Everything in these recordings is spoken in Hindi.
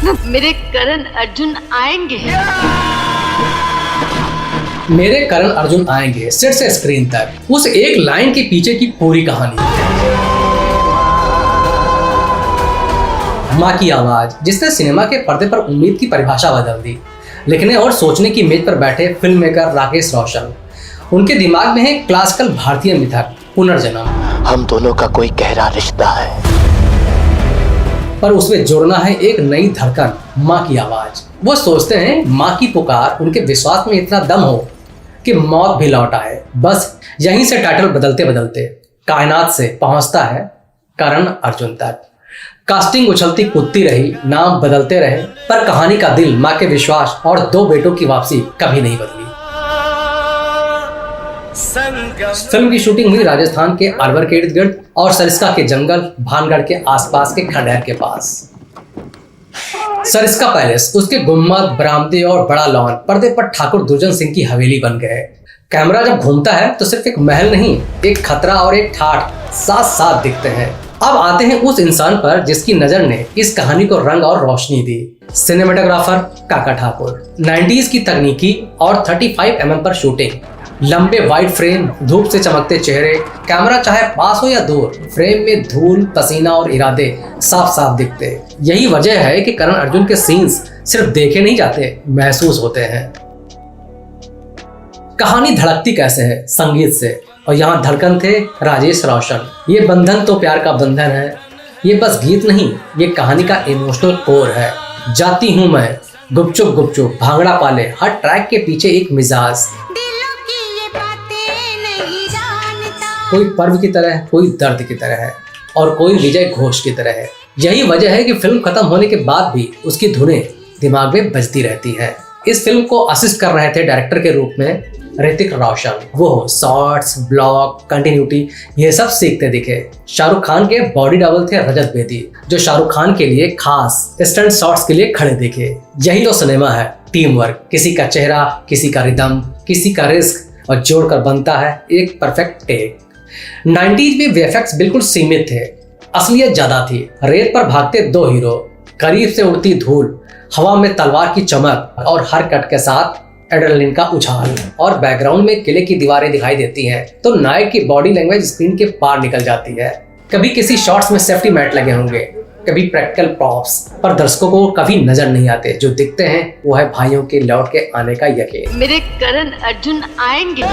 मेरे करण अर्जुन आएंगे। मेरे करण अर्जुन आएंगे सेट से स्क्रीन तक, उस एक लाइन के पीछे की पूरी कहानी। माँ की आवाज जिसने सिनेमा के पर्दे पर उम्मीद की परिभाषा बदल दी। लिखने और सोचने की मेज पर बैठे फिल्म मेकर राकेश रोशन, उनके दिमाग में है क्लासिकल भारतीय मिथक पुनर्जन्म। हम दोनों का कोई गहरा रिश्ता है, पर उसमें जोड़ना है एक नई धड़कन, माँ की आवाज। वो सोचते हैं माँ की पुकार उनके विश्वास में इतना दम हो कि मौत भी लौट आए। बस यहीं से टाइटल बदलते बदलते कायनात से पहुंचता है करण अर्जुन तक। कास्टिंग उछलती कूदती रही, नाम बदलते रहे, पर कहानी का दिल, माँ के विश्वास और दो बेटों की वापसी कभी नहीं बदली। फिल्म की शूटिंग हुई राजस्थान के अलवर के इर्द गिर्द और सरिस्का के जंगल, भानगढ़ के आसपास के खंडहर के पास। सरिस्का पैलेस, उसके गुम्बद, बरामदे और बड़ा लॉन पर्दे पर ठाकुर दुर्जन सिंह की हवेली बन गए। कैमरा जब घूमता है तो सिर्फ एक महल नहीं, एक खतरा और एक ठाठ साथ साथ दिखते हैं। अब आते हैं उस इंसान पर जिसकी नजर ने इस कहानी को रंग और रोशनी दी। सिनेमेटोग्राफर काका ठाकुर। 90s की तकनीकी और 35 mm पर शूटिंग, लंबे वाइड फ्रेम, धूप से चमकते चेहरे, कैमरा चाहे पास हो या दूर, फ्रेम में धूल, पसीना और इरादे साफ साफ दिखते। यही वजह है कि करण अर्जुन के सीन्स सिर्फ देखे नहीं जाते, महसूस होते हैं। कहानी धड़कती कैसे है? संगीत से, और यहाँ धड़कन थे राजेश रोशन। ये बंधन तो प्यार का बंधन है, ये बस गीत नहीं, ये कहानी का इमोशनल कोर है। जाती हूँ मैं गुपचुप गुपचुप, भांगड़ा पाले, हर ट्रैक के पीछे एक मिजाज, कोई पर्व की तरह है, कोई दर्द की तरह है और कोई विजय घोष की तरह है। यही वजह है कि फिल्म खत्म होने के बाद भी उसकी धुनें दिमाग में बजती रहती है। इस फिल्म को असिस्ट कर रहे थे डायरेक्टर के रूप में ऋतिक रोशन। वो शॉर्ट्स, ब्लॉक, कंटिन्यूटी ये सब सीखते दिखे। शाहरुख खान के बॉडी डबल थे रजत बेदी, जो शाहरुख खान के लिए खास स्टंट शॉट्स के लिए खड़े दिखे। यही तो सिनेमा है, टीम वर्क। किसी का चेहरा, किसी का रिदम, किसी का रिस्क, और जोड़कर बनता है एक परफेक्ट टेक। 90s में वीएफएक्स बिल्कुल सीमित थे, असलियत ज्यादा थी। रेत पर भागते दो हीरो, करीब से उड़ती धूल, हवा में तलवार की चमक और हर कट के साथ एड्रेनलिन का उछाल, और बैकग्राउंड में किले की दीवारें दिखाई देती हैं तो नायक की बॉडी लैंग्वेज स्क्रीन के पार निकल जाती है। कभी किसी शॉट्स में सेफ्टी मैट लगे होंगे, कभी प्रैक्टिकल प्रॉप्स, पर दर्शकों को कभी नजर नहीं आते। जो दिखते हैं वो है भाइयों के लौट के आने का यकीन। मेरे करण अर्जुन आएंगे।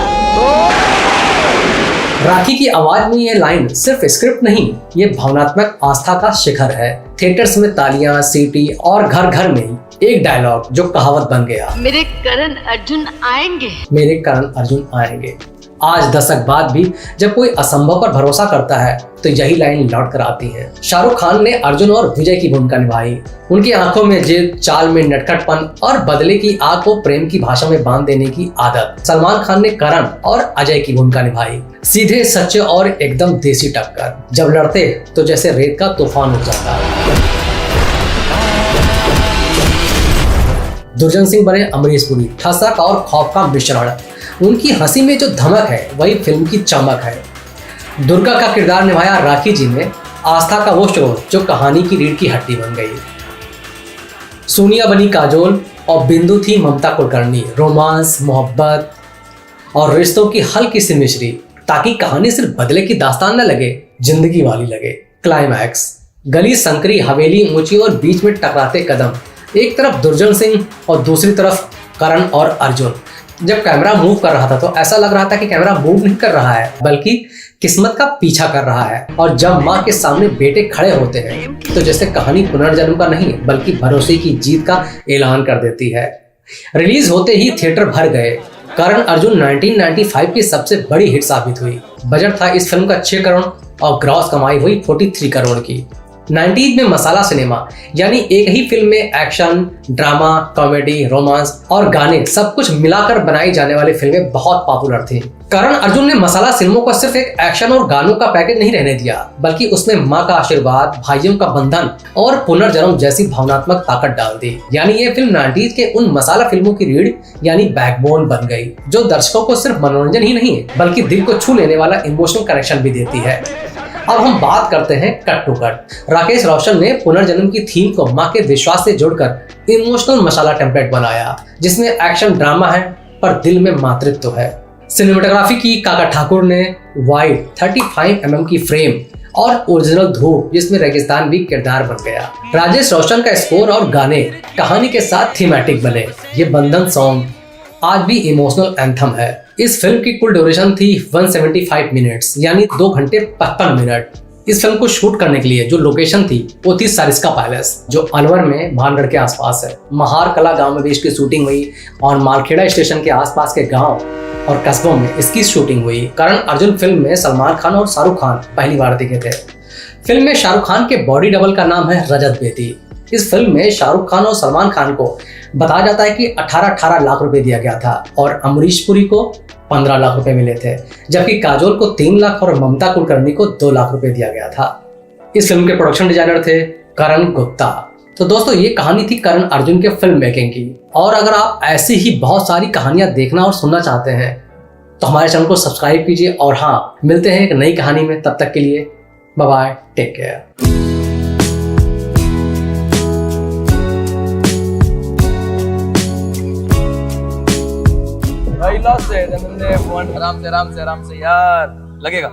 राखी की आवाज में ये लाइन सिर्फ स्क्रिप्ट नहीं, ये भावनात्मक आस्था का शिखर है। थिएटर्स में तालियां, सीटी और घर घर में एक डायलॉग जो कहावत बन गया, मेरे करण अर्जुन आएंगे। मेरे करण अर्जुन आएंगे। आज दशक बाद भी जब कोई असंभव पर भरोसा करता है तो यही लाइन लौट कर आती है। शाहरुख खान ने अर्जुन और विजय की भूमिका निभाई। उनकी आंखों में जिद, चाल में नटखटपन और बदले की आग को प्रेम की भाषा में बांध देने की आदत। सलमान खान ने करण और अजय की भूमिका निभाई। सीधे, सच्चे और एकदम देसी टक्कर। जब लड़ते तो जैसे रेत का तूफान उठ जाता। दुर्जन सिंह बने अमरीश पुरी, ठसक और खौफ का मिश्रण। उनकी हंसी में जो धमक है वही फिल्म की चमक है। दुर्गा का किरदार निभाया राखी जी ने, आस्था का वो स्रोत जो कहानी की रीढ़ की हड्डी बन गई। सोनिया बनी काजोल और बिंदु थी ममता कुलकर्णी। रोमांस, मोहब्बत और रिश्तों की हल्की सी मिश्री, ताकि कहानी सिर्फ बदले की दास्तान न लगे, जिंदगी वाली लगे। क्लाइमैक्स, गली संकरी, हवेली ऊंची और बीच में टकराते कदम। एक तरफ दुर्जन सिंह और दूसरी तरफ करण और अर्जुन। जब कैमरा मूव कर रहा था तो ऐसा लग रहा था कि कैमरा मूव नहीं कर रहा है बल्कि किस्मत का पीछा कर रहा है। और जब माँ के सामने बेटे खड़े होते हैं तो जैसे कहानी पुनर्जन्म का नहीं बल्कि भरोसे की जीत का ऐलान कर देती है। रिलीज होते ही थिएटर भर गए। करण अर्जुन 1995 की सबसे बड़ी हिट साबित हुई। बजट था इस फिल्म का 6 करोड़ और ग्रॉस कमाई हुई 43 करोड़ की। 90s में मसाला सिनेमा, यानी एक ही फिल्म में एक्शन, ड्रामा, कॉमेडी, रोमांस और गाने सब कुछ मिलाकर बनाई जाने वाली फिल्में बहुत पॉपुलर थी। करण अर्जुन ने मसाला फिल्मों को सिर्फ एक एक्शन और गानों का पैकेज नहीं रहने दिया, बल्कि उसमें माँ का आशीर्वाद, भाइयों का बंधन और पुनर्जन्म जैसी भावनात्मक ताकत डाल दी। यानी ये फिल्म 90s के उन मसाला फिल्मों की रीढ़ यानी बैकबोन बन गई, जो दर्शकों को सिर्फ मनोरंजन ही नहीं बल्कि दिल को छू लेने वाला इमोशनल कनेक्शन भी देती है। अब हम बात करते हैं cut to cut. Rakesh Roshan ने पुनर्जन्म की थीम को मां के विश्वास से जोड़कर इमोशनल मसाला टेम्पलेट बनाया, जिसमें एक्शन ड्रामा है पर दिल में मातृत्व है। सिनेमेटोग्राफी की काका ठाकुर ने वाइड 35 mm की फ्रेम और ओरिजिनल धूप जिसमें रेगिस्तान भी किरदार बन गया। राजेश रोशन का स्कोर और गाने कहानी के साथ थीमेटिक बने। ये बंधन सॉन्ग आज भी इमोशनल एंथम है। इस फिल्म की कुल ड्यूरेशन थी 175 मिनट्स यानी 2 घंटे 55 मिनट। इस फिल्म को शूट करने के लिए जो लोकेशन थी वो थी सरिस्का पैलेस, जो अलवर में भानगढ़ के आसपास है। महार कला गांव में भी इसकी शूटिंग हुई और मालखेड़ा स्टेशन के आसपास के गांव और कस्बों में इसकी शूटिंग हुई। करण अर्जुन फिल्म में सलमान खान और शाहरुख खान पहली बार दिखे थे। फिल्म में शाहरुख खान के बॉडी डबल का नाम है रजत बेदी। इस फिल्म में शाहरुख खान और सलमान खान को बताया जाता है कि 18 लाख रुपए दिया गया था और अमरीश पुरी को 15 लाख रुपए मिले थे, जबकि काजोल को 3 लाख और ममता कुलकर्णी को 2 लाख रुपए दिया गया था। इस फिल्म के प्रोडक्शन डिजाइनर थे करण गुप्ता। तो दोस्तों ये कहानी थी करण अर्जुन के फिल्म मेकिंग की। और अगर आप ऐसी ही बहुत सारी कहानियां देखना और सुनना चाहते हैं तो हमारे चैनल को सब्सक्राइब कीजिए। और हाँ, मिलते हैं एक नई कहानी में, तब तक के लिए बाय बाय, टेक केयर। भाई लॉस है आराम से यार लगेगा।